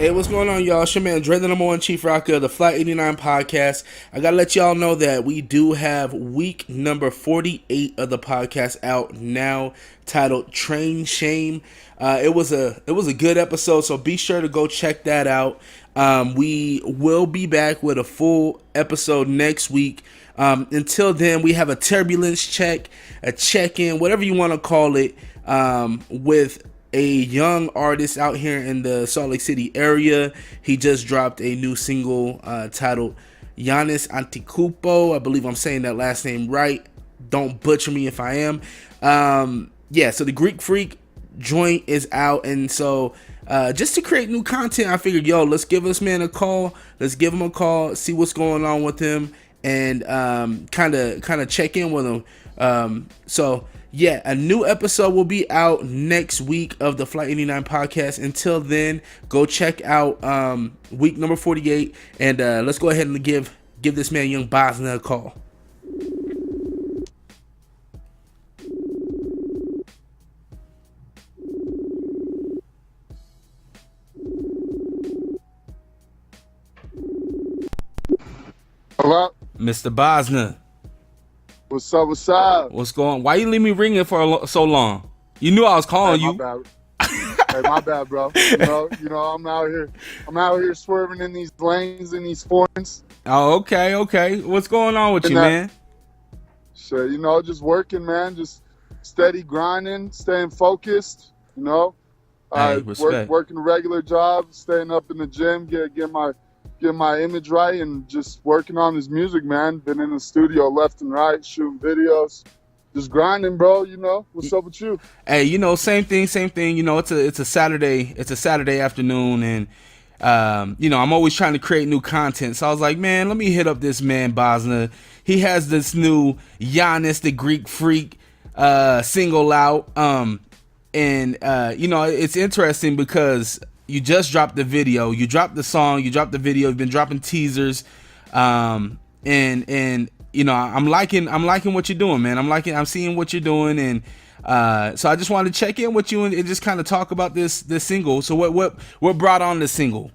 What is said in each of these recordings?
Hey, what's going on, y'all? It's your man, Dre, the number one chief rocker of the Flight 89 podcast. I gotta let y'all know that we do have week number 48 of the podcast out now, titled Train Shame. It was a good episode, so be sure to go check that out. We will be back with a full episode next week. Until then, we have a turbulence check, a check-in, whatever you want to call it, with a young artist out here in the Salt Lake City area. He just dropped a new single titled Giannis Antetokounmpo. I believe I'm saying that last name right. Don't butcher me if I am. So the Greek Freak joint is out, and so just to create new content, I figured, let's give this man a call. Let's give him a call, see what's going on with him, and kind of check in with him. A new episode will be out next week of the Flight 89 podcast. Until then, go check out week number 48, and let's go ahead and give this man, young Bosna, a call. Hello? Mr. Bosna. What's up? What's up? What's going on? Why you leave me ringing for so long? You knew I was calling you. My bad. My bad, bro. You know, I'm out here swerving in these lanes, in these foreigns. Oh, okay. What's going on with you, man? Shit, just working, man. Just steady grinding, staying focused. Working a regular job, staying up in the gym, get my image right, and just working on this music, man. Been in the studio left and right, shooting videos, just grinding, bro. What's up with you? Hey, same thing. It's a Saturday afternoon, and I'm always trying to create new content. So I was like, man, let me hit up this man Bosna. He has this new Giannis the Greek Freak single out, it's interesting because you just dropped the video, you dropped the song, you dropped the video, you've been dropping teasers, and I'm liking what you're doing, man. I'm seeing what you're doing, and so I just wanted to check in with you and just kind of talk about this single. So what brought on this single?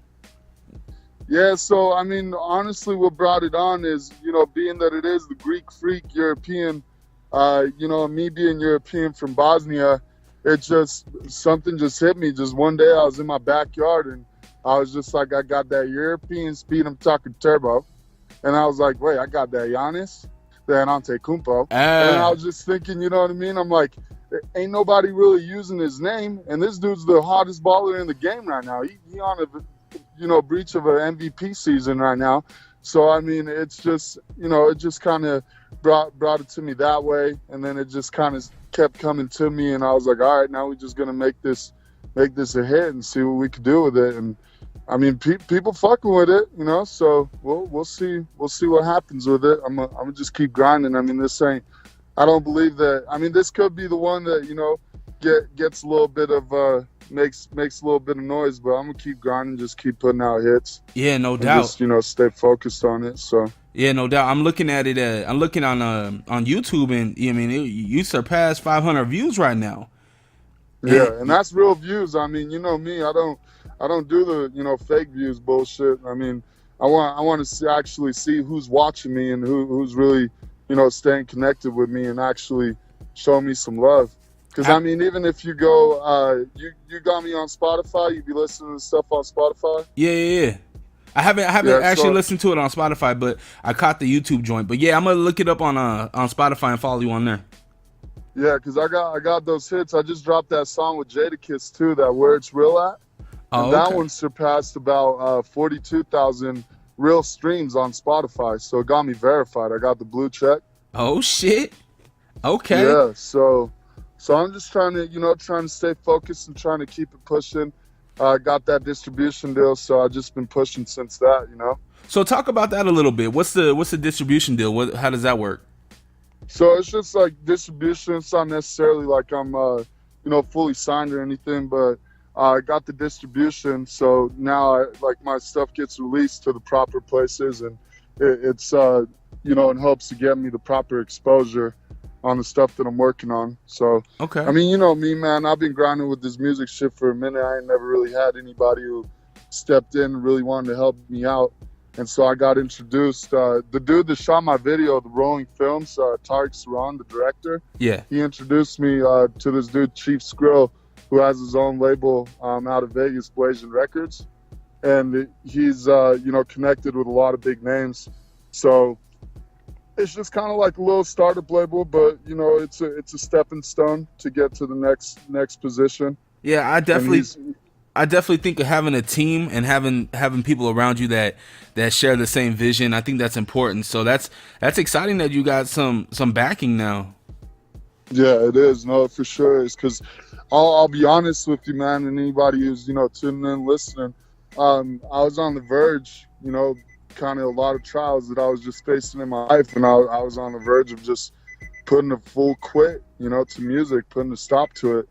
Yeah, so I mean, honestly, what brought it on is, being that it is the Greek Freak European, me being European from Bosnia, something just hit me. Just one day I was in my backyard and I was just like, I got that European speed, I'm talking turbo. And I was like, wait, I got that Giannis, that Antetokounmpo. And I was just thinking, you know what I mean? I'm like, ain't nobody really using his name. And this dude's the hottest baller in the game right now. He on a, breach of an MVP season right now. So, I mean, it's just, it just kind of brought it to me that way. And then it just kind of kept coming to me, and I was like, all right, now we're just gonna make this a hit and see what we could do with it. And I mean, people fucking with it, so we'll see what happens with it. I'm gonna just keep grinding. I mean, I don't believe that. I mean, this could be the one that gets a little bit of makes a little bit of noise, but I'm gonna keep grinding, just keep putting out hits. Yeah, no doubt. Just stay focused on it. So yeah, no doubt. I'm looking at it. I'm looking on YouTube, and you surpassed 500 views right now. Yeah, and that's real views. I mean, me, I don't do the fake views bullshit. I mean, I want to actually see who's watching me and who's really staying connected with me and actually show me some love. Because I mean, even if you go, you got me on Spotify, you be listening to stuff on Spotify. Yeah. I haven't actually listened to it on Spotify, but I caught the YouTube joint. But yeah, I'm gonna look it up on Spotify and follow you on there. Yeah, because I got those hits. I just dropped that song with Jadakiss too, that Where It's Real At. And that one surpassed about 42,000 real streams on Spotify. So it got me verified. I got the blue check. Oh shit. Okay. Yeah, so I'm just trying to stay focused and trying to keep it pushing. Got that distribution deal, so I've just been pushing since that, So talk about that a little bit. What's the distribution deal? How does that work? So it's just like distribution. It's not necessarily like I'm, fully signed or anything, but I got the distribution. So now my stuff gets released to the proper places, and it's it helps to get me the proper exposure on the stuff that I'm working on. So, okay. I mean, you know me, man, I've been grinding with this music shit for a minute. I ain't never really had anybody who, stepped in and really wanted to help me out. And so I got introduced. The dude that shot my video, the Rolling Films, Tariq Saran, the director, Yeah. he introduced me to this dude, Chief Skrill, who has his own label out of Vegas, Blasian Records. And he's, connected with a lot of big names. So it's just kind of like a little startup label, but, it's a stepping stone to get to the next position. Yeah, I definitely think of having a team and having people around you that share the same vision. I think that's important. So that's exciting that you got some backing now. Yeah, it is. No, for sure. It's because I'll be honest with you, man, and anybody who's tuning in, listening. I was on the verge, kind of a lot of trials that I was just facing in my life, and I was on the verge of just putting a full quit, to music, putting a stop to it.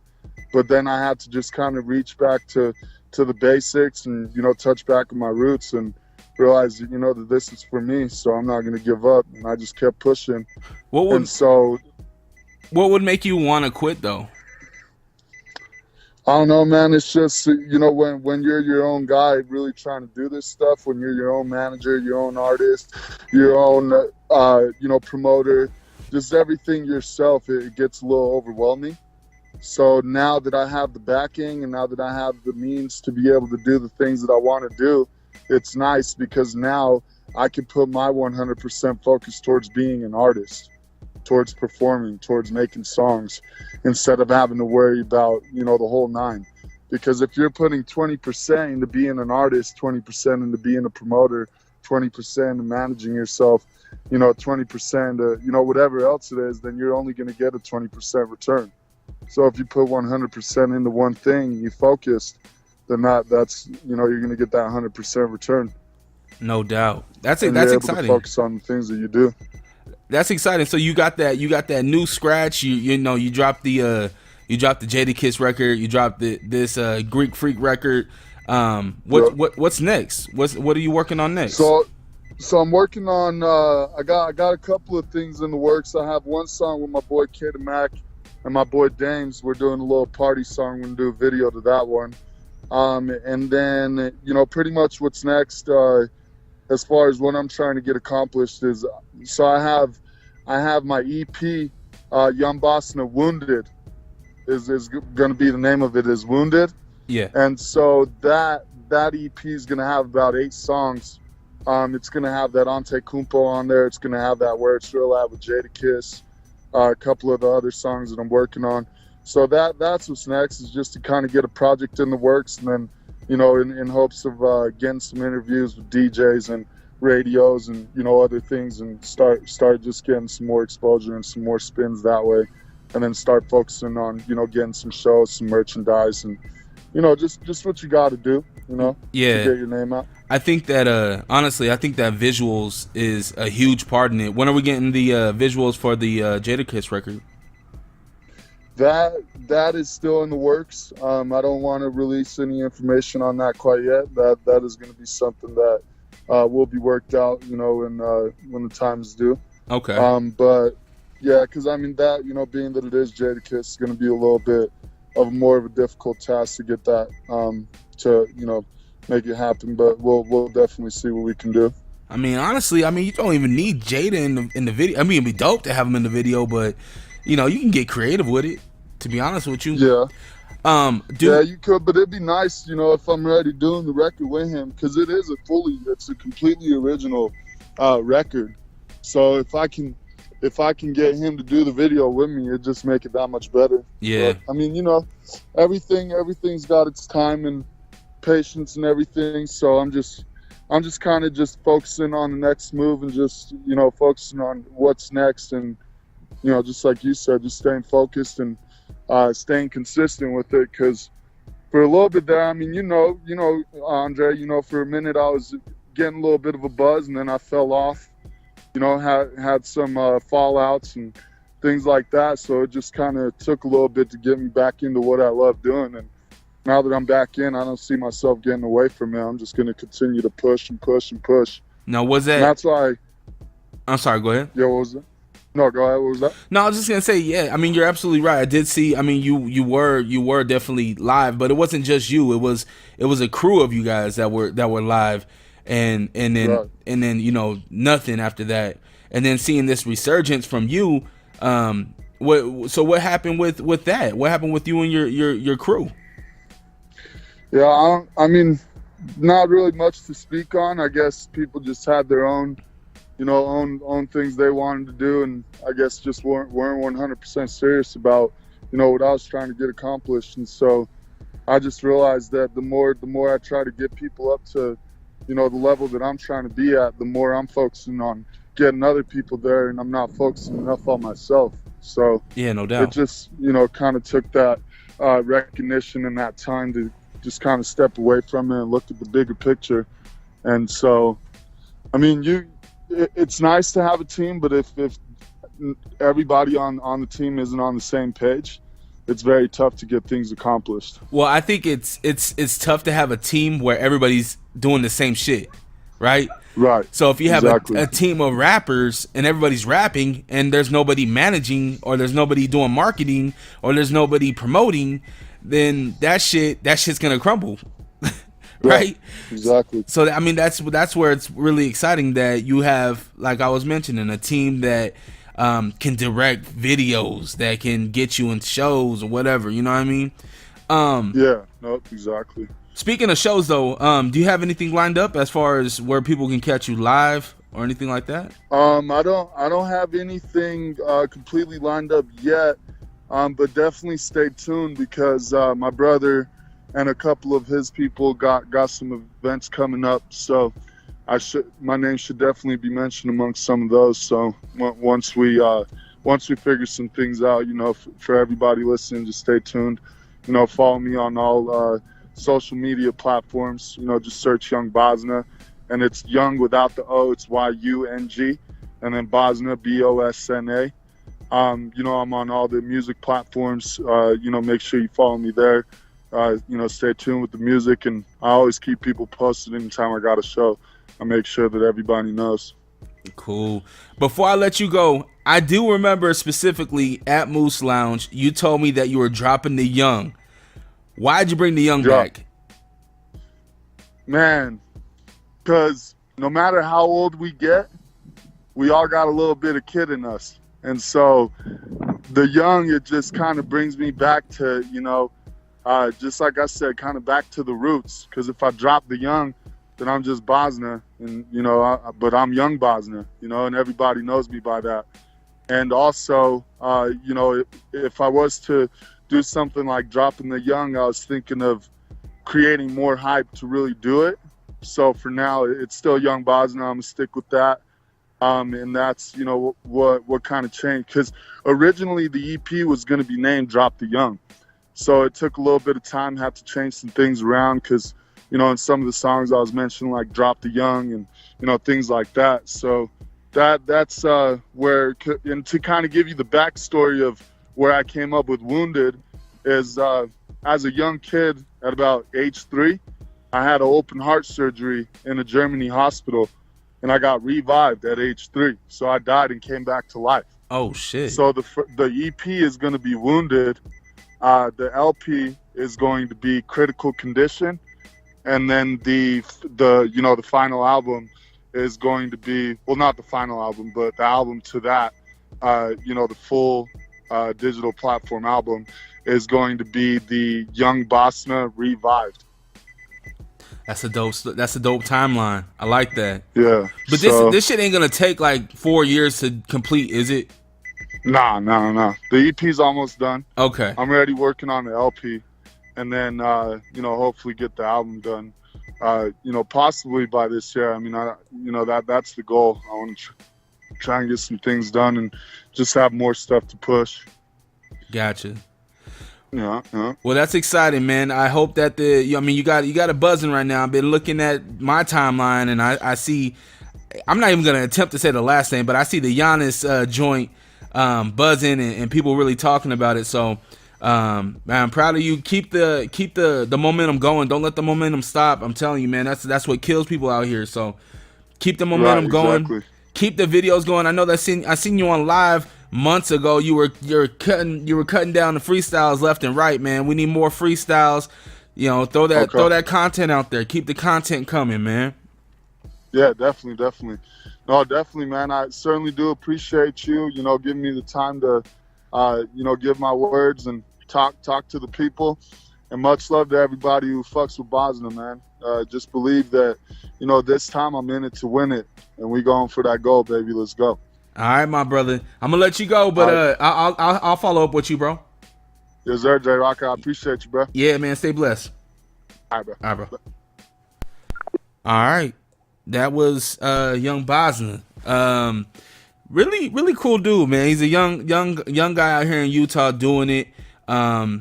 But then I had to just kind of reach back to the basics and, touch back on my roots and realize, that this is for me. So I'm not going to give up. And I just kept pushing. What would make you want to quit, though? I don't know, man. It's just, when you're your own guy really trying to do this stuff, when you're your own manager, your own artist, your own, promoter, just everything yourself, it gets a little overwhelming. So now that I have the backing and now that I have the means to be able to do the things that I want to do, it's nice because now I can put my 100% focus towards being an artist, towards performing, towards making songs, instead of having to worry about, the whole nine. Because if you're putting 20% into being an artist, 20% into being a promoter, 20% into managing yourself, 20% to, whatever else it is, then you're only going to get a 20% return. So if you put 100% into one thing, you focused, then that's you're going to get that 100% return. No doubt. That's exciting. To focus on the things that you do. That's exciting. So you got that new scratch. You dropped the Jadakiss record. You dropped this Greek Freak record. What's next? What are you working on next? So I'm working on. I got a couple of things in the works. I have one song with my boy Kid Mac and my boy Dames. We're doing a little party song. We're gonna do a video to that one. And then pretty much what's next. As far as what I'm trying to get accomplished is, so I have my EP, Young Bosna Wounded, is going to be the name of it, is Wounded. Yeah. And so that EP is going to have about 8 songs. It's going to have that Ante Kumpo on there. It's going to have that Where It's Real At with Jadakiss, a couple of the other songs that I'm working on. So that's what's next, is just to kind of get a project in the works, and then in hopes of getting some interviews with DJs and radios and other things, and start just getting some more exposure and some more spins that way, and then start focusing on getting some shows, some merchandise, and just what you got to do to get your name out. I think that honestly, I think that visuals is a huge part in it. When are we getting the visuals for the Jadakiss record? That is still in the works. I don't want to release any information on that quite yet. That is going to be something that will be worked out, when the time is due. Okay. But yeah, because that, being that it is Jadakiss, is going to be a little bit of more of a difficult task to get that to make it happen. But we'll definitely see what we can do. Honestly, you don't even need Jada in the video. It'd be dope to have him in the video, but you can get creative with it, to be honest with you. Yeah. Dude. Yeah, you could, but it'd be nice, if I'm already doing the record with him, because it's a completely original record. So if I can get him to do the video with me, it'd just make it that much better. Yeah. But, everything's got its time and patience and everything. So I'm just kind of just focusing on the next move and just focusing on what's next, and just like you said, just staying focused and staying consistent with it. Because for a little bit there, Andre, for a minute I was getting a little bit of a buzz, and then I fell off. Had some fallouts and things like that. So it just kind of took a little bit to get me back into what I love doing. And now that I'm back in, I don't see myself getting away from it. I'm just going to continue to push and push and push. Now, was that? And that's why. I'm sorry. Go ahead. Yeah, what was it? No, go ahead. What was that? No, I was just gonna say, yeah. I mean, you're absolutely right. I did see. I mean, you were definitely live, but it wasn't just you. It was a crew of you guys that were live, and then Right. nothing after that, and then seeing this resurgence from you. What happened with that? What happened with you and your crew? Yeah, I mean, not really much to speak on. I guess people just had their own, own things they wanted to do, and I guess just weren't 100% serious about, what I was trying to get accomplished. And so I just realized that the more I try to get people up to, the level that I'm trying to be at, the more I'm focusing on getting other people there, and I'm not focusing enough on myself. So Yeah, no it doubt. just, kind of took that recognition and that time to just kind of step away from it and look at the bigger picture. And so, I mean, it's nice to have a team, but if everybody on the team isn't on the same page, it's very tough to get things accomplished. Well, I think it's tough to have a team where everybody's doing the same shit, right? Right. So if you have Exactly. a team of rappers and everybody's rapping and there's nobody managing or there's nobody doing marketing or there's nobody promoting, then that shit's gonna crumble, right? Exactly. So I mean that's where it's really exciting that you have, like I was mentioning, a team that can direct videos, that can get you in shows or whatever. You know what I mean? Yeah. Nope. Exactly. Speaking of shows, though, do you have anything lined up as far as where people can catch you live or anything like that? I don't have anything completely lined up yet. But definitely stay tuned because my brother and a couple of his people got some events coming up. So my name should definitely be mentioned amongst some of those. So once we figure some things out, for everybody listening, just stay tuned. Follow me on all social media platforms. Just search Young Bosna, and it's Young without the O. It's YUNG, and then Bosna BOSNA. I'm on all the music platforms. Make sure you follow me there. Stay tuned with the music, and I always keep people posted anytime I got a show. I make sure that everybody knows. Cool. Before I let you go, I do remember specifically at Moose Lounge, you told me that you were dropping the Young. Why'd you bring the Young Drop. back? Man, because no matter how old we get, we all got a little bit of kid in us. And so the Young, it just kind of brings me back to, just like I said, kind of back to the roots. Because if I drop the Young, then I'm just Bosna, and but I'm Young Bosna, and everybody knows me by that. And also, if I was to do something like dropping the Young, I was thinking of creating more hype to really do it. So for now, it's still Young Bosna. I'm gonna stick with that. And that's what kind of changed, because originally the EP was going to be named Drop the Young, so it took a little bit of time, had to change some things around, because in some of the songs I was mentioning, like Drop the Young and things like that. So that's where, and to kind of give you the backstory of where I came up with Wounded is as a young kid at about age 3, I had an open heart surgery in a Germany hospital. And I got revived at age 3. So I died and came back to life. Oh, shit. So the EP is going to be Wounded. The LP is going to be Critical Condition. And then the final album is going to be, well, not the final album, but the album to that, the full digital platform album is going to be the Young Bosna Revived. That's a dope timeline. I like that. Yeah. But this shit ain't gonna take like 4 years to complete, is it? Nah. The EP's almost done. Okay. I'm already working on the LP, and then hopefully get the album done. Possibly by this year. I mean, that's the goal. I want to try and get some things done and just have more stuff to push. Gotcha. Yeah. Well, that's exciting, man. I hope that you got it buzzing right now. I've been looking at my timeline, and I see. I'm not even gonna attempt to say the last name, but I see the Giannis joint buzzing and people really talking about it. So, man, I'm proud of you. Keep the momentum going. Don't let the momentum stop. I'm telling you, man. That's what kills people out here. So, keep the momentum going. Exactly. keep the videos going. I know that I seen you on live months ago. You were cutting down the freestyles left and right, man. We need more freestyles. You know, throw that content out there. Keep the content coming, man. Yeah, definitely. No, definitely, man. I certainly do appreciate you, giving me the time to, give my words and talk to the people. And much love to everybody who fucks with Bosna, man. Just believe that, this time I'm in it to win it. And we going for that goal, baby. Let's go. All right, my brother. I'm going to let you go, but I'll follow up with you, bro. Yes, sir, J-Rock. I appreciate you, bro. Yeah, man. Stay blessed. All right, bro. All right. That was young Bosna. Really cool dude, man. He's a young guy out here in Utah doing it. I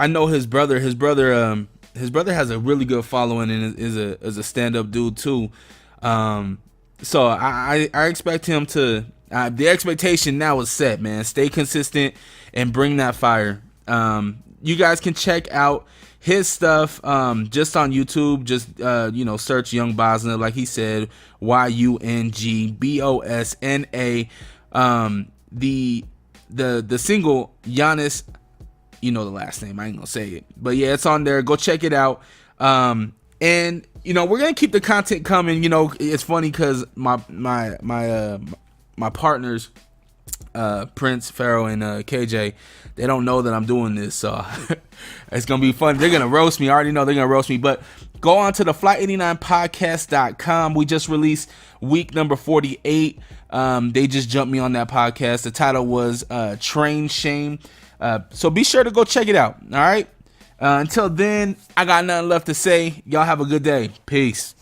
know his brother has a really good following and is a stand-up dude too. So I expect him to the expectation now is set, man. Stay consistent and bring that fire. You guys can check out his stuff just on YouTube. Just search Young Bosna, like he said, YUNGBOSNA. The single Giannis, you know the last name, I ain't gonna say it, but yeah, it's on there. Go check it out. And we're gonna keep the content coming. It's funny because my partners, Prince, Pharaoh, and KJ, they don't know that I'm doing this, so it's gonna be fun. They're gonna roast me. I already know they're gonna roast me, but go on to the flight89podcast.com. We just released week number 48. They just jumped me on that podcast. The title was Train Shame. So be sure to go check it out. All right. Until then, I got nothing left to say. Y'all have a good day. Peace.